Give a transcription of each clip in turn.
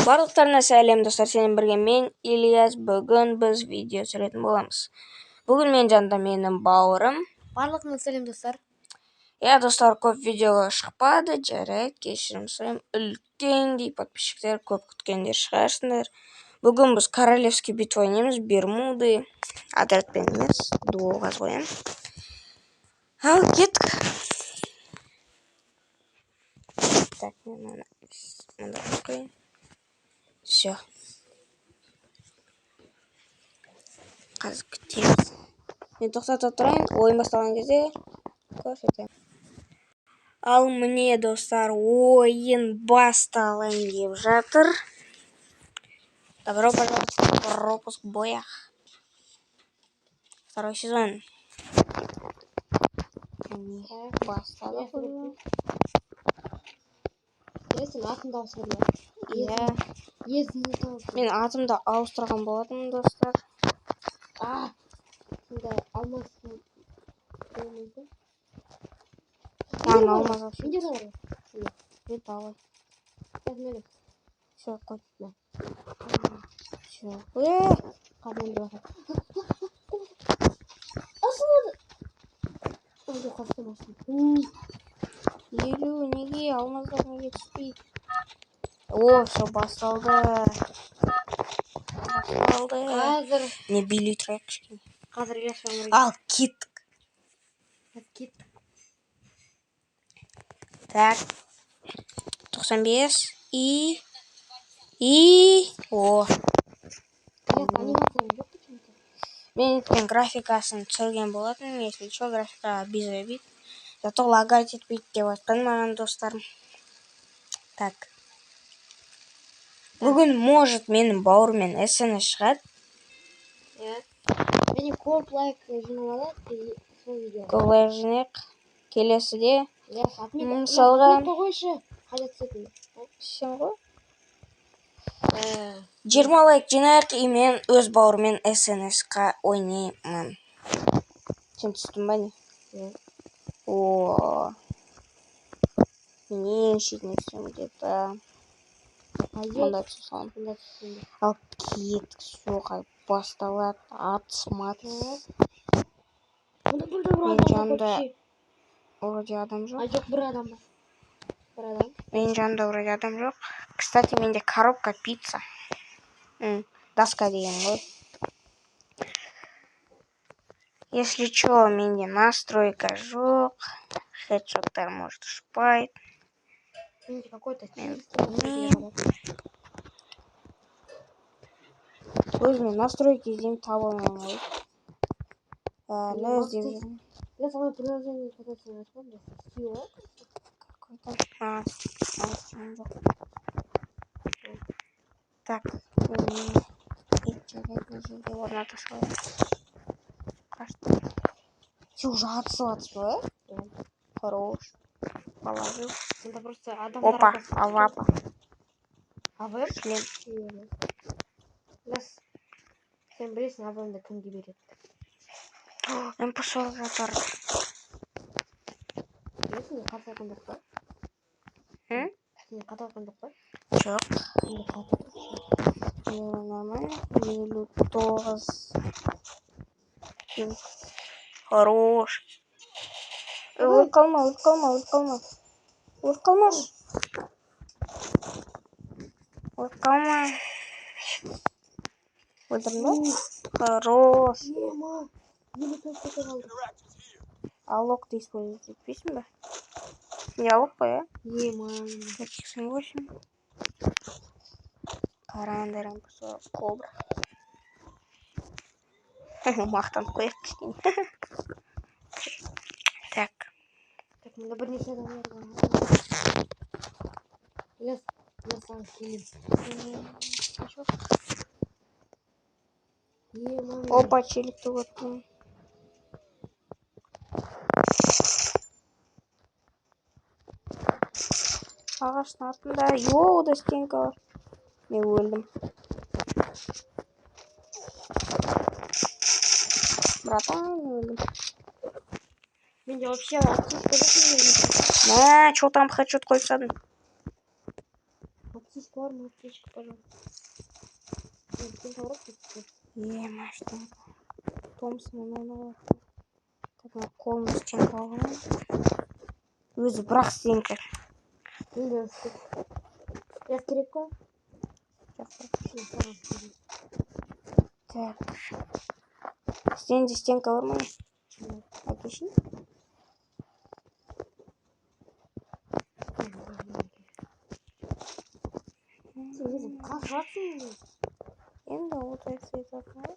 Барлықтарына сәлем достар, сенің бірге мен Ильяс. Бүгін біз видео түсіретін боламыз. Бүгін мен жанында менің бауырым. Барлығына сәлем достар. Достар, көп видеоға шықпады, жарайды, кешірім сұраймын. Үлкендей подписчиктер көп күткендер шығарсыңдар. Бүгін біз королевский битва ойнаймыз, Бермуды, отрядпен емес, дуоға қоямын. Ал кеттік. Так, мен мында қояйын. Все. Қазір күтеміз. Мен тоқтата тұрайын, ойын басталған кезде көрсетемін. Ал міне достар, ойын басталайын деп жатыр. Добро пожаловать в пропуск в боях. Второй сезон. Басталып. Сен атымды ауыстырдың. Иә. Есімді тауып. Мен атымды ауыстырған болатынмын достар. Сонда алмаспын. Ладно, алмаз алшы. Менде бар. Мен давай. Мен. Все, қой. Все. Қадам бір уақыт. Асылады. Ой, қастамасын. Елу, неге алмаздар неге түспейді? О, все басталды. Қазір. Не билей тұрайық кішкене. Қазір ешқандай. Ал кеттік. Кеттік. Так. 95 и... О. Анимация жоқ почему-то. Мен графикасын түсірген болатын, если что, графика бизобит. Зато лагать етпейді деп айтқан маған достарым. Так. Бүгін, может, менің бауырмен СНС шығады. Мені көп лайк жинап алады и сол видео. Көп лайк жинайық. Келесіде. Мысалға. Қойшы. Қайда түсетін? Сен ғой? 20 лайк жинайық, и мен өз бауырмен СНС-қа ойнаймын. Сен түстің ба не? О. Мен шетіне түсем где-то. Мұнда түсем. Ал кеттік, соға басталады. Атсмат. Мен жанында вроде адам жоқ. Жоқ, бір адам бар. Бір адам. Мен жанында вроде адам жоқ. Кстати, менде коробка пицца. Доска деген ғой. Если что, менде настройка жоқ. Хедшоттар может ұшпайды. Менде какой-то өзіме настройки іздеймін, таба алмай. Іздеп жүрмін. Я самое приложение, которое я смотрю, SEO. Какой-то. Так. Жерге орната салайын. Все, уже отсылады, хорош. Положил. Это просто адамдар. Опа, алапа. Авэм? Шлем. Сен білесің, авэмді кімге береді? МП-40 жатар. Білесің, қатар қандық па? Сен қатар қандық па? Жоқ. Нормально. 59. Хорош. Өліп қалма. Өліп қалма. Өлдірдің ба? Хорош. Алок ты использовать етпейсің ба? Не алок қой, а? 88. Қараңдар МП-40 кобра. Мақтанып қояқ кішкене. Так. Так, мұнда бірнеше адамдар бар. Я саған келем. Опа, челикті өттім. Ағаштың артында. Ода стенка бар. Мен өлдім. Братан, өлдім. Менде вообще отсутствует. Чё там хэдшот қойып тастадың? Аптечка бар ма? Аптечка, пожалуйста. Стенка бар, аптечка. Стенка. Томсон, так, мына қолымды стенка алғанмын. Өзі бірақ стенка. Енді газ керек па? Так. Сенде стенка бар ма? Әкешін. Сен өзің қалжыратсың енді. Енді отырайық айтатын ғой.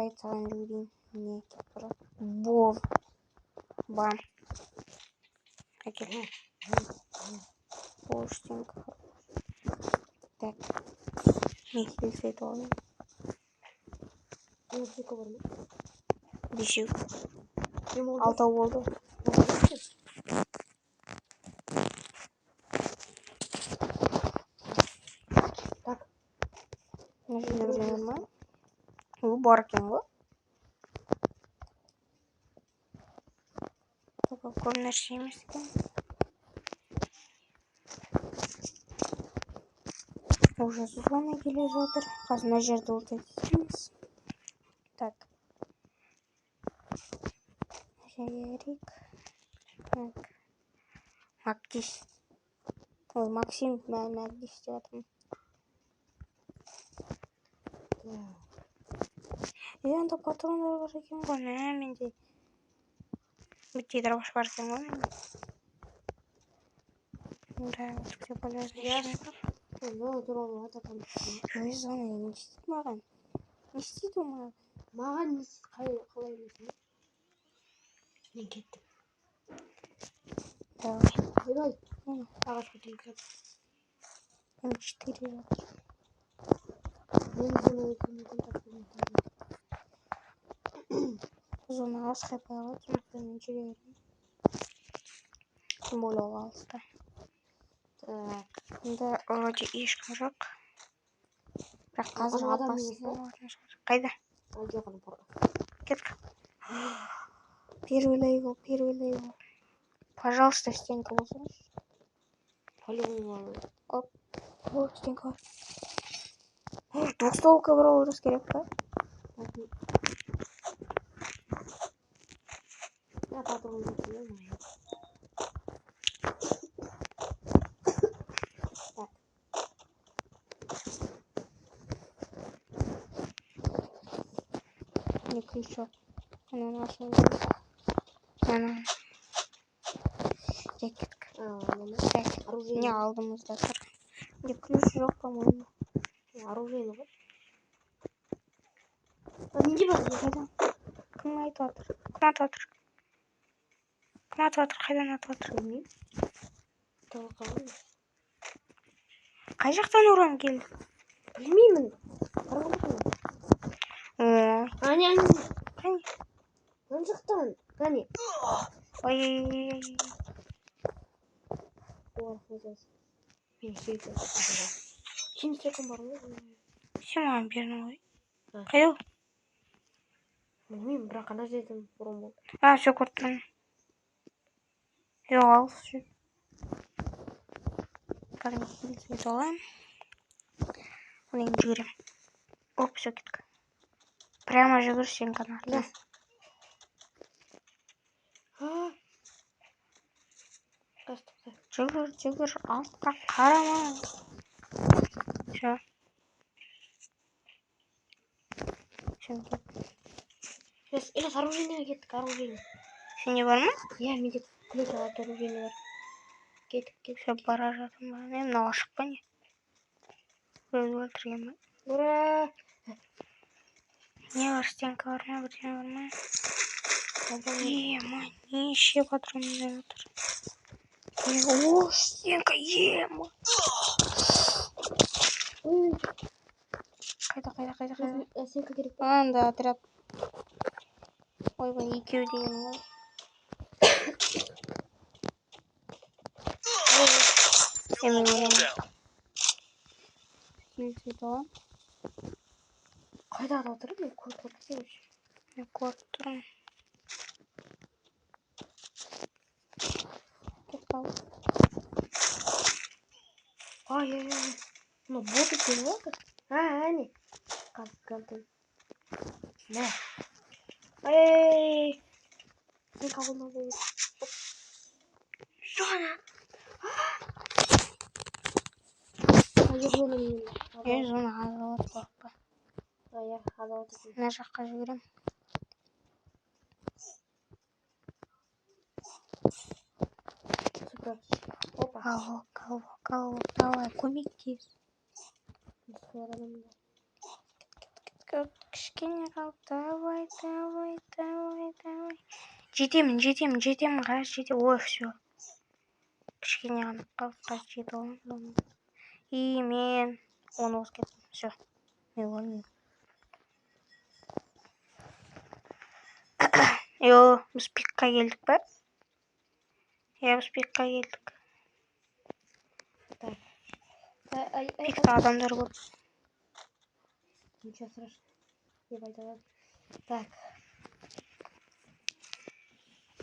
Айтсаған жүрейін. Не кетіп барады? Бол. Бам. Әкел. Ол стенка. Так. Мектеп сайтып аlayım. Аптечка бар ма? Бешеу. Алтау Алтау болды. Так. Мына жерде бар ма? Ол бар екен ғой. Көп нәрсе емес екен. Уже звоны келе жатыр. Қазір мына жерде отырайық. Так. Жарик. Так. Мактис. Ой, Максим, Магдис деп жатырмын. Анда патрондар бар екен ғой, менде. Бүйтте дробаш бар екен ғой менде. Да, өте полезный. Зона туралы айтатын. Зона не істейді маған? Не істейді маған? Маған не істейді, қалай дейсің? Мен кеттім. Давай. Давай. Ағаш көтеріп. М4 жатыр. Мен зона өтімін таппаймын. Зонаға сқайпай алады, мен жүре беремін. Тем более ол алыста. Так, енді вроде ешкім жоқ. Бірақ қазір опасный болатын шығар. Қайда? Кетті. Первый лейбл. Пожалуйста, стенка болсаңшы. По-любому. Оп. О, стенка бар. Двухстволка браузер керек па? Я патрон не. Так. Не крючок. Она наша. Она. Жакетка. Так, оружие. Не алдымызда тұр. Не ключ жоқ, по-моему. Оружие ғой. Неге бар? Қайдан? Кім айтып жатыр? Кім атып жатыр? Кім атып жатыр? Қайдан атып жатыр? Білмеймін. Қай жақтан ұрам келді? Білмеймін. Әне. Қане? Мына жақтан. Әне. Ой. Мен сөйтіп. Сен секунд бар ғой. Сен маған бердің ғой. Қайда? Білмеймін, бірақ ана жерден бұрын болды. Все көрттім. Жоғал. Қазір сөйтіп аламын. Одан жүгірем. Оп, все кетті. Прямо жүгір сен канатына. Жүгір, артқа қарама. Все. Сен кет. Или с оружием кеттік, оружием. Сенде бар ма? Иә, менде ключ алып оружием бар. Кеттік. Все, бара жатырмын ба? Не, мынау ашық па не? Біреуді өлтірген ба? Ура! Не бар, стенка бар ма? Бірдеңе бар ма? Ема, неше патрондар жатыр. О, стенка, ема. Қайда? Стенка керек па? Анда отряд. Ойбай, екеу деген ғой. Емен өлемін. Сөйтіп алам. Қайда отыр? Мен көріп отырсың. Мен көріп тұрмын. Кеп қал. Ай-яй-яй. Ну, боты келіп әне. Қазды. Мә. Ай-яй-яй. Сен қабылдау болып. Зона. Зона азалат қорықпа. Мына жаққа жіберем. Алло, давай, көмектес. Кішкене қал, давай. Жетемін, қаш жете. Ой, все. Кішкене ғана қалып жетіп аламын. И мен 10 болып кеттім. Все. Мен өлмеймін. Йо, біз пикқа келдік па? Я біз пикқа келдік. Пикта адамдар көп. Ничего страшного. Деп айта аламын. Так.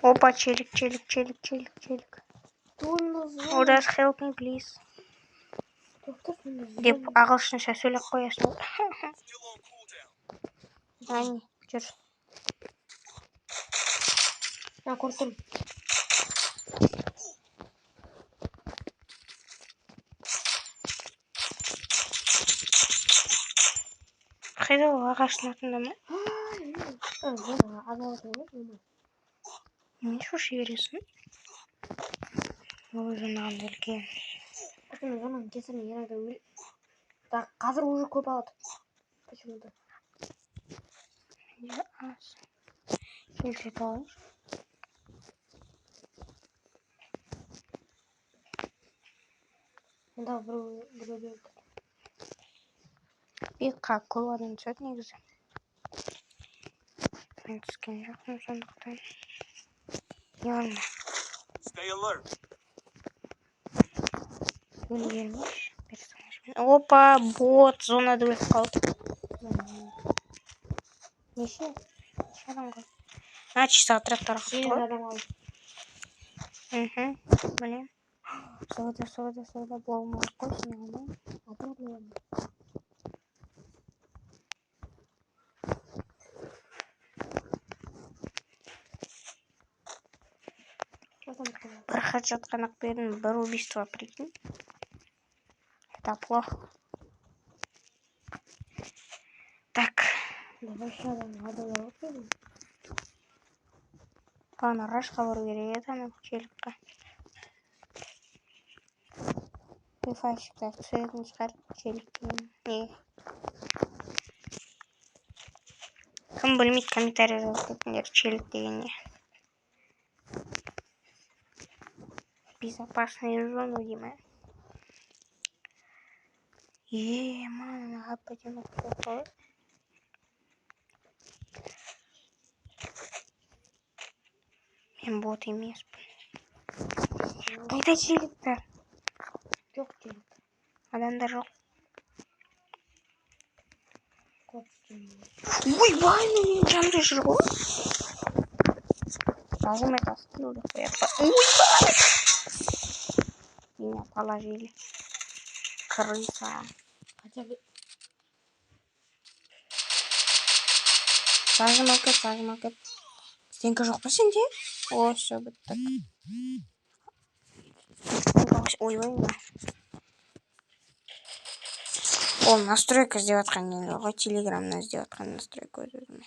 Опа, челик. Just help me, please. Деп ағылшынша сөйлеп қоясың. Әне, жүр. Көрдім. Қайда ол ағаштың артында ма? Не шоши бересің? Өзің үлкен. Оның кесірінен иногда өледі. Так, қазір уже көп алады. Почему-то. Я аз. Келсет алайыншы. Онда біреу өлді. Пикқа көп адам түседі негізі. Мен түскен жоқпын сондықтан. Яғни. Stay alert. Өлгенмеш. Опа, бот зонада өліп қалды. Неше адам қалды? Чисто отрядтар қалды ғой. Адам алды. Білем. Соғыда болуым керек қой, сен алмайын. Отряд болған. Бір хат жатқан ақ бердім, бір убийство, прикинь. Это плохо. Так. Давай еще адамдар оқиды. Ладно, рашқа бару керек еді, ана челікқа. Файфайщиктар түсетін шығар челікке. Не? Кім білмейді, комментарий жазып кетіңдер челік деген не. Безопасную зону, Дима. Мана, аппатин оқиды. Мен бот емеспін. Қайда челіктер? Жоқ челік. Адамдар жоқ. Ойбай, мен жанды жүр ғой. Нажимай таскилды қояпа. Ойбай! Меня положили. Крыса. Хотя бы... Зажимай кет. Стенка жоқ па сенде? О, все, біттік. Ойбай. Ол настройка іздеп атқан енді ғой, телеграмнан іздеп атқан настройка өзіме.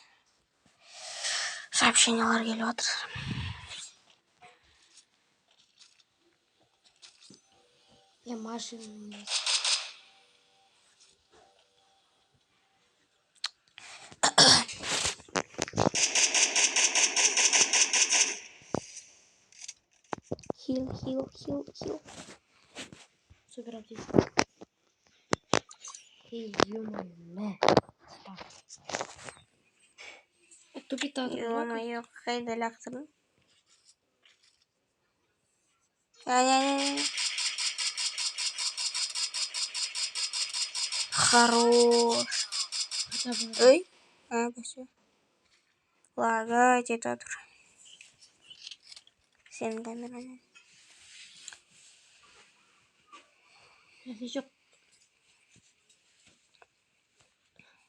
Сообщениялар келіп жатыр. Я машина. Хил. Супер аптечка. Эй, ё-моё. Тупит атыр. Ё-моё, қайда лақтырдың? Ай. Хорош. Ой. Все. Лагать етіп тұр. Сенің камераң. Жоқ.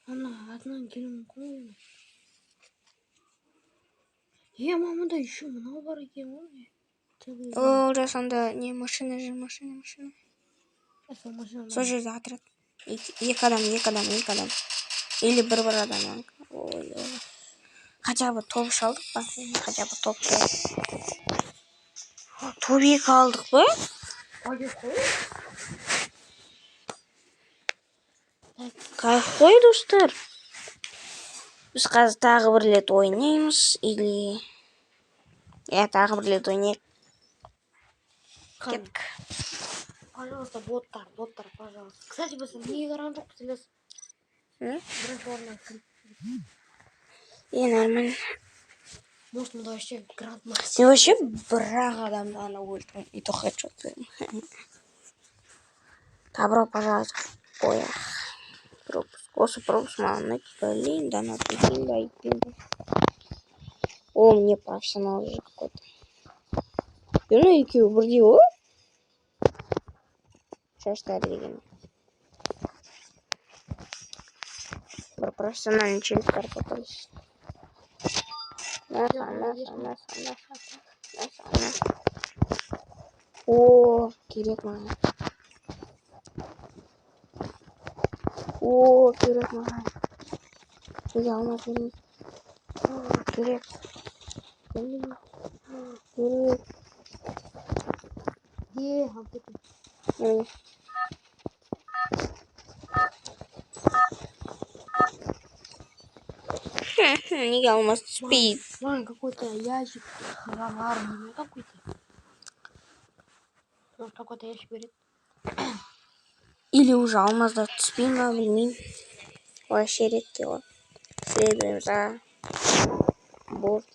Ана атынан келуім қойма. Мамада еще мынау бар екен ғой. О, жасанда не машина же, машина. Сол машина. Сол жерде отряд. Екі адам. Или бір адам. Ой. Хотя бы топ шалдық па? Хотя бы топ шалдық. Топ екі алдық па? Кайф қой, достар. Біз қазір тағы бір рет ойнаймыз. Или... тағы бір рет ойнайық. Кеттік. Пожалуйста, боттар, пожалуйста. Кстати, біз неге қараған жоқпыз, Ілияс? Бірінші орыннан кіріп. Нормально. Может, мы вообще гранд-мастер. Мен вообще бір-ақ адамды ғана өлтірдім. И то хедшот. Добро пожаловать в боях. Пропуск. Осы пропуск маған ұнайды. Блин, да надо идти. О, мне профессионал уже какой-то. Екеуі бірдей ғой? Шаштары деген. Бір профессиональный челіктер попались. На. О, керек маған. Неге алмадым? Керек. Алып кеттім. Неге алмас түспейді? Маған какой-то ящик хаварный какой-то. Какой-то ящик берет. Или уже алмазда түспей ма, білмеймін. Вообще редкий ғой. Следуем за борт.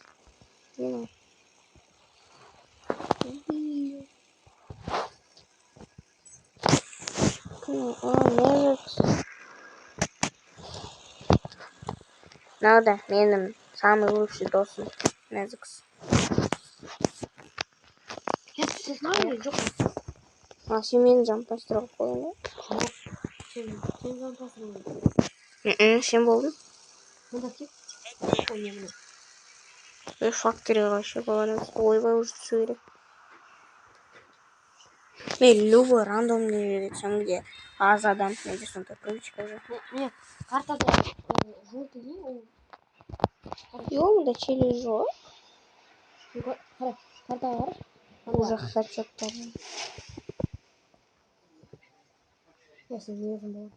Надо, менің самый лучший досым. Незікс. Сен знали, жоқ? Сен мені жампастыра қойын. Сен жампастыра қойын. Сен болдың? Мұнда тек ойнамын. Фактория вообще говорят. Ойбай уже түсу керек. Мен любой рандомный беретсем, где аз адам. Менде сондай привычка уже. Нет, картада желтый не ол. Мұнда челлендж жоқ. Қарай, картаға қарай. Уже хедшоттар. Сен не өзің бол.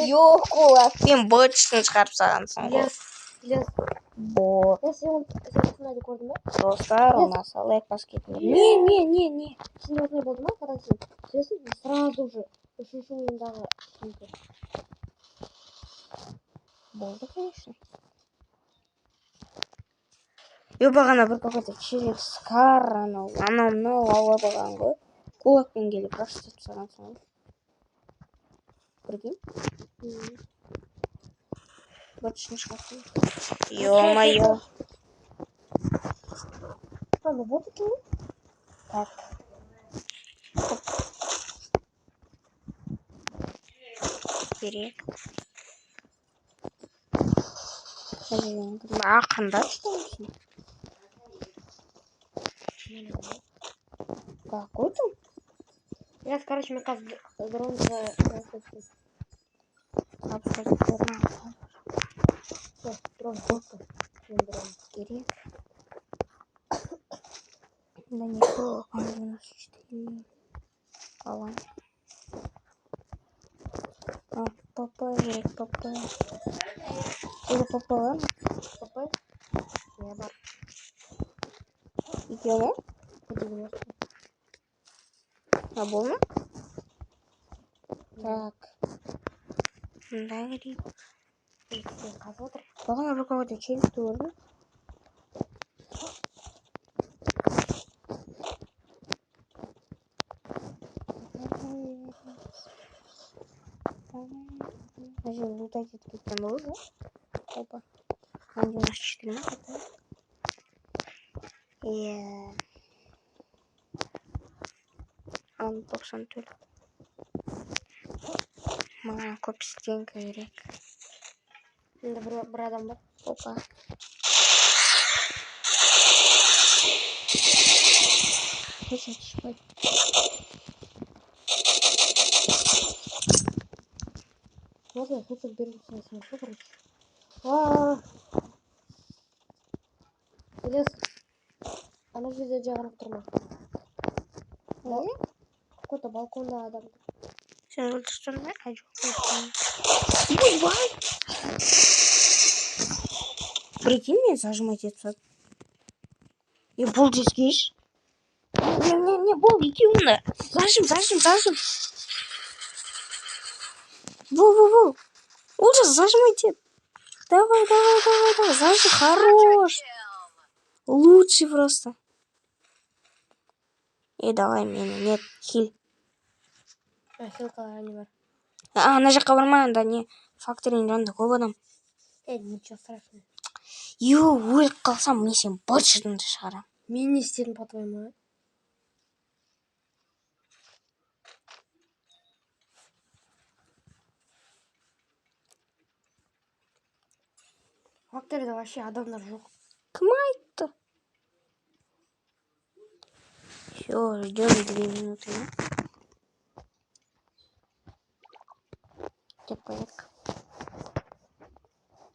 Жоқ, ол атпен бочтың шығарып сағансың ғой. Ілияс. Бот. Сен осындай көрдің ба? Достар, у нас олег паскетный. Не. Сен осындай болды ма? Когда сен сөзсің, сразу же үшінші ойындағы чемпион. Болды, конечно. Бағана бір какой-то челик скар, анау ауа болған ғой. Кулакпен келіп раштап сағансың ғой. Прикинь? Бочтың шығарсын. Ё-моё. Ладно, вот это. Так. Керек. Ақында ұстамысың? Какой там? Ілияс, короче, мен қазір дронға дрон керек. Да не, 94. Алан. ПП керек, ПП. Или ПП бар? ПП? Не бар. Екеуі ма? 90. А бұл ма? Так. Да, гриб. Қазып отыр. Бағана бір какой-то челикті көрдім. Даже лутать это как-то можно. Опа. Он 94 минуты. И... Он 94. Маған көп стенка керек. Енді бір адам бар. Опа. Қой. Можно я хочу беру сам, короче. А, Елес, ана жерде жағынып тұрма. Какой-то балконда адам. Сен отырсың ба? Ой, прикинь, меня зажимать это. И бол дескейш. Не, бол, екеуіңді. Зажим. Бол. Ужас, зажимайте. Давай. Зажим, хорош. Лучший просто. И давай меня, нет, хиль. Хилкалар не бар. Ана жаққа барма, анда не факторин жанында көп адам. Ничего страшного. Өліп қалсам, мен сен быт-шытымды шығарам. Мен не істедім, по-твоему? Факторияда вообще адамдар жоқ. Кім айтты? Все, ждем 2 минуты. Где порядок?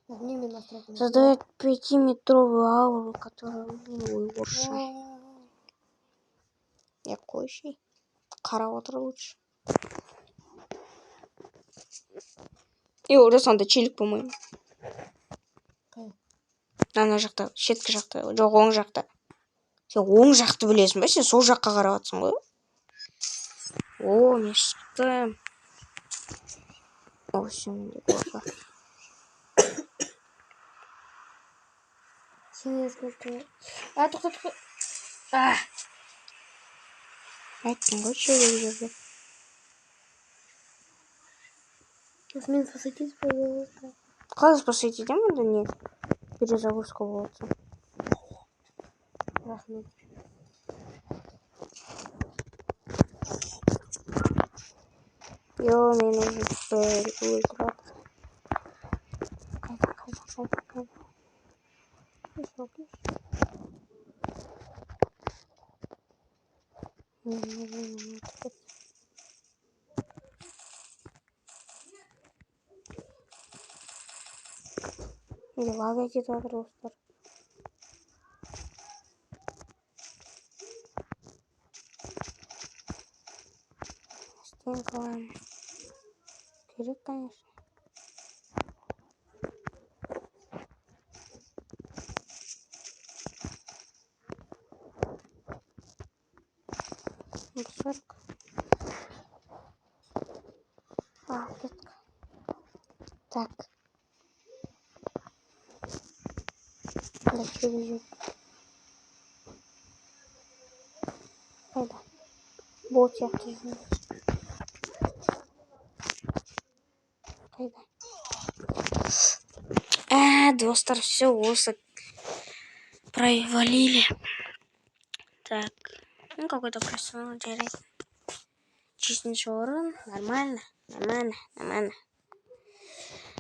Одними настройками. Создает 5-метровую ауру, которая лучше. Я койший. Қарап отыр лучше. И уже сонда челік, по-моему. Ана жақта, шеткі жақта, жоқ оң жақта. Сен оң жақты білесің ба? Сен сол жаққа қарап жатсың ғой. О, мен шықтым. О, все, менде бар. Сен ескертті. Тоқта. Айттым ғой шөлек жерде. Мен спасайтись, пожалуйста. Қалай спасать етемін, да не? Перезагрузка болатын. Рахмет. Мен уже өлтіріп. Қайда. Лага кетіп жатыр достар. Стенкаларым керек, конечно. Бусарка. Клетка. Так. Что лежит? Қайда? Бот сияқты жүзін. Қайда? Достар, все, осы провалили. Так. Ну, какой-то профессионал жарайды. Честнейший орын. Нормально.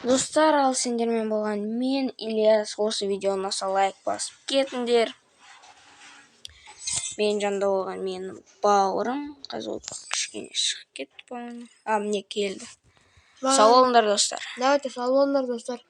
Достар, ал сендермен болған мен, Ильяс. Осы видеоны ұнаса лайк басып кетіңдер. Мен жанында болған менің бауырым. Қазір ол кішкене шығып кетті, по-моему. Міне келді. Сау болыңдар, достар. Давайте, сау болыңдар, достар.